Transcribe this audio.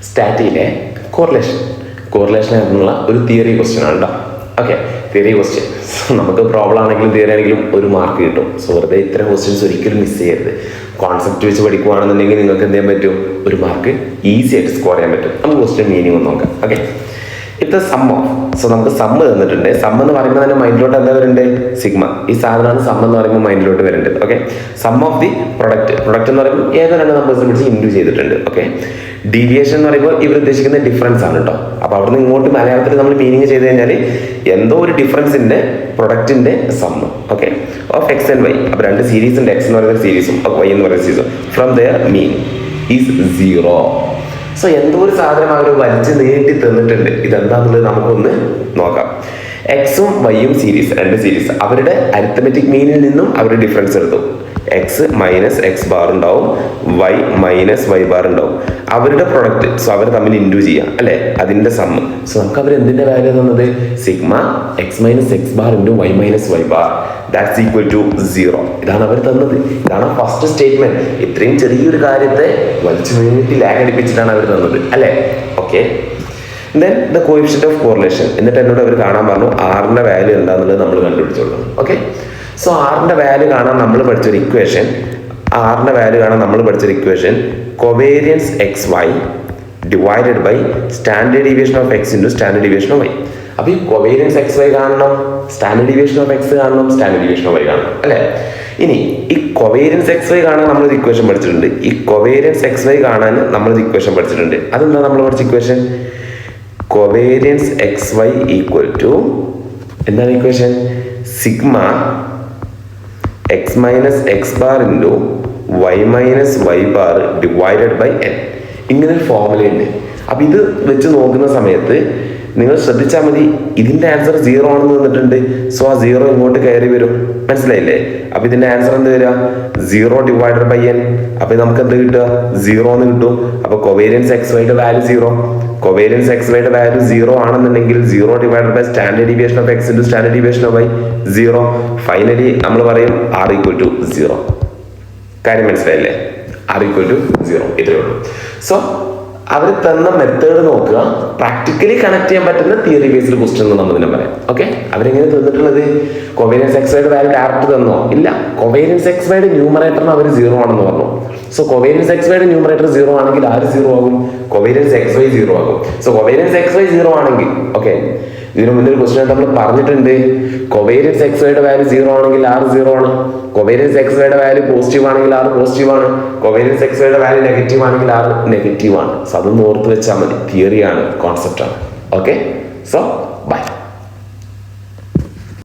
സ്റ്റാറ്റിയിലെ correlation ആയിട്ടുള്ള ഒരു theory question ആണ് കേട്ടോ. Okay, theory question. നമുക്ക് പ്രോബ്ലം ആണെങ്കിലും തിയറി ആണെങ്കിലും ഒരു മാർക്ക് കിട്ടും. സോ വെറുതെ ഇത്തരം ക്വസ്റ്റ്യൻസ് ഒരിക്കലും മിസ് ചെയ്യരുത്. കോൺസെപ്റ്റ് വെച്ച് പഠിക്കുകയാണെന്നുണ്ടെങ്കിൽ നിങ്ങൾക്ക് എന്ത് ചെയ്യാൻ പറ്റും, ഒരു മാർക്ക് ഈസി ആയിട്ട് സ്കോർ ചെയ്യാൻ പറ്റും. നമുക്ക് ക്വസ്റ്റ്യൻ മീനിങ് ഒന്ന് നോക്കാം. ഓക്കെ, ഇത് സം ഓഫ്. സോ നമുക്ക് സമ്മ് തന്നിട്ടുണ്ട്. സം എന്ന് പറയുമ്പോൾ തന്നെ മൈൻഡിലോട്ട് എന്താ വരുന്നുണ്ട്, സിഗ്മ. ഈ സാധനമാണ് സം എന്ന് പറയുമ്പോൾ മൈൻഡിലോട്ട് വരുന്നുണ്ട്. Okay, sum of the product എന്ന് പറയുമ്പോൾ ഏതോ രണ്ട് നമ്പേഴ്സ് പിടിച്ച് ഇൻഡ്യൂ ചെയ്തിട്ടുണ്ട്. ഓക്കെ, ഡീവിയേഷൻ എന്ന് പറയുമ്പോൾ ഇവർ ഉദ്ദേശിക്കുന്ന ഡിഫറൻസ് ആണ് കേട്ടോ. അപ്പോൾ അവിടെ നിന്ന് ഇങ്ങോട്ട് മലയാളത്തിൽ നമ്മൾ മീനിങ് ചെയ്ത് കഴിഞ്ഞാൽ എന്തോ ഒരു ഡിഫറൻസിന്റെ പ്രൊഡക്റ്റിന്റെ sum. Okay, of X and Y. അപ്പോൾ രണ്ട് സീരീസ് ഉണ്ട്, എക്സ് എന്ന് പറയുന്ന സീരീസും വൈ എന്ന് പറയുന്ന സീരീസും. From there mean is 0. So എന്തോ ഒരു സാധനം അവർ വലിച്ച് നീട്ടി തന്നിട്ടുണ്ട്. ഇതെന്താന്നുള്ളത് നമുക്കൊന്ന് നോക്കാം. എക്സും വൈയും സീരീസ്, രണ്ട് സീരീസ്. അവരുടെ അരിത്തമെറ്റിക് മീനിൽ നിന്നും അവർ ഡിഫറൻസ് എടുത്തു. എക്സ് മൈനസ് എക്സ് ബാർ ഉണ്ടാവും, വൈ മൈനസ് വൈ ബാർ ഉണ്ടാവും. അവരുടെ പ്രൊഡക്റ്റ്, സോ അവർ തമ്മിൽ ഇൻഡ്യൂ ചെയ്യാം അല്ലെ, അതിന്റെ സമ്മ്. സോ നമുക്ക് അവർ എന്തിന്റെ വാല്യൂ തന്നത്, sigma X minus X bar into Y minus Y bar that's equal to 0. ഇതാണ് അവർ തന്നത്. ഇതാണ് ഫസ്റ്റ് സ്റ്റേറ്റ്മെന്റ്. ഇത്രയും ചെറിയൊരു കാര്യത്തെ വലിച്ചു നീട്ടി ലാഗ് അടിപ്പിച്ചിട്ടാണ് അവർ തന്നത് അല്ലെ. Okay, then the coefficient of correlation. എന്നിട്ട് എന്നോട് അവർ കാണാൻ പറഞ്ഞു ആറിന്റെ വാല്യൂ എന്താണെന്നുള്ളത് നമ്മൾ കണ്ടുപിടിച്ചോളൂ. ഓക്കെ, സോ ആറിന്റെ വാല്യൂ കാണാൻ നമ്മൾ പഠിച്ചൊരു equation, covariance X Y divided by standard deviation of X into standard deviation of Y. അപ്പൊ ഈ കൊവേരിയൻസ് എക്സ് വൈ കാണണം, സ്റ്റാൻഡേർഡ് ഡീവിയേഷൻ ഓഫ് എക്സ് കാണണം, സ്റ്റാൻഡേർഡ് ഡീവിയേഷൻ ഓഫ് വൈ കാണണം അല്ലെ. ഇനി ഈ കൊവേരിയൻസ് എക്സ് വൈ കാണാൻ നമ്മളൊരു ഇക്വേഷൻ പഠിച്ചിട്ടുണ്ട്. അതെന്താ നമ്മൾ പഠിച്ച equation, covariance X Y equal to എന്താണ് equation, sigma X minus X bar into Y minus Y bar divided by N. ഇങ്ങനൊരു ഫോർമുലയുണ്ട്. അപ്പൊ ഇത് വെച്ച് നോക്കുന്ന സമയത്ത് നിങ്ങൾ ശ്രദ്ധിച്ചാൽ മതി, ഇതിന്റെ ആൻസർ 0 ആണെന്ന് തന്നിട്ടുണ്ട്. സോ ആ 0 ഇങ്ങോട്ട് കയറി വരും, മനസ്സിലായില്ലേ. അപ്പൊ ഇതിന്റെ ആൻസർ എന്ത് വരിക, 0 ഡിവൈഡഡ് ബൈ എൻ. അപ്പൊ നമുക്ക് എന്ത് കിട്ടുക, 0 എന്ന് കിട്ടും. അപ്പൊ കൊവേരിയൻസ് എക്സ് വൈയുടെ വാല്യൂ 0 ആണെന്നുണ്ടെങ്കിൽ 0 divided by standard deviation of X into standard deviation of Y 0. Finally നമ്മൾ പറയും r ഈക്വൽ ടു 0. കാര്യം മനസ്സിലായില്ലേ, r ഈക്വൽ ടു 0. ഇത്രയേ ഉള്ളൂ. സോ അവർ തന്ന മെത്തേഡ് നോക്കുക, പ്രാക്ടിക്കലി കണക്ട് ചെയ്യാൻ പറ്റുന്ന തിയറി ബേസ്ഡ് ക്വസ്റ്റ്യൻ എന്ന് നമ്മൾ പറയാം. ഓക്കെ, അവരെങ്ങനെ തന്നിട്ടുള്ളത്, കൊവേരിയൻസ് എക്സ് വൈയുടെ വാല്യൂ ഡയറക്റ്റ് തന്നോ, ഇല്ല. കൊവേരിയൻസ് എക്സ് വൈയുടെ ന്യൂമറേറ്ററിന് അവർ 0 ആണെന്ന് പറഞ്ഞു. സോ കൊവേരിയൻസ് എക്സ് വൈയുടെ ന്യൂമറേറ്റർ 0 ആണെങ്കിൽ ആര് 0 ആകും, കൊവേരിയൻസ് എക്സ് വൈ 0 ആകും. സോ കൊവേരിയൻസ് എക്സ് വൈ 0 ആണെങ്കിൽ, ഓക്കെ, ഇതിനു മുന്നേ ഒരു ക്വസ്റ്റ്യൻ നമ്മൾ പറഞ്ഞിട്ടുണ്ട്, കൊവേരിയൻസ് എക്സ് വൈയുടെ വാല്യൂ 0 ആണെങ്കിൽ ആർ 0 ആണ്, കൊവേരിയൻസ് എക്സ് വൈയുടെ വാല്യൂ പോസിറ്റീവ് ആണെങ്കിൽ ആർ പോസിറ്റീവ് ആണ്, കൊവേരിയൻസ് എക്സ് വൈയുടെ വാല്യൂ നെഗറ്റീവ് ആണെങ്കിൽ ആർ നെഗറ്റീവ് ആണ്. സോ അതൊന്ന് ഓർത്ത് വെച്ചാൽ മതി. തിയറിയാണ്, കോൺസെപ്റ്റ് ആണ്. Okay, so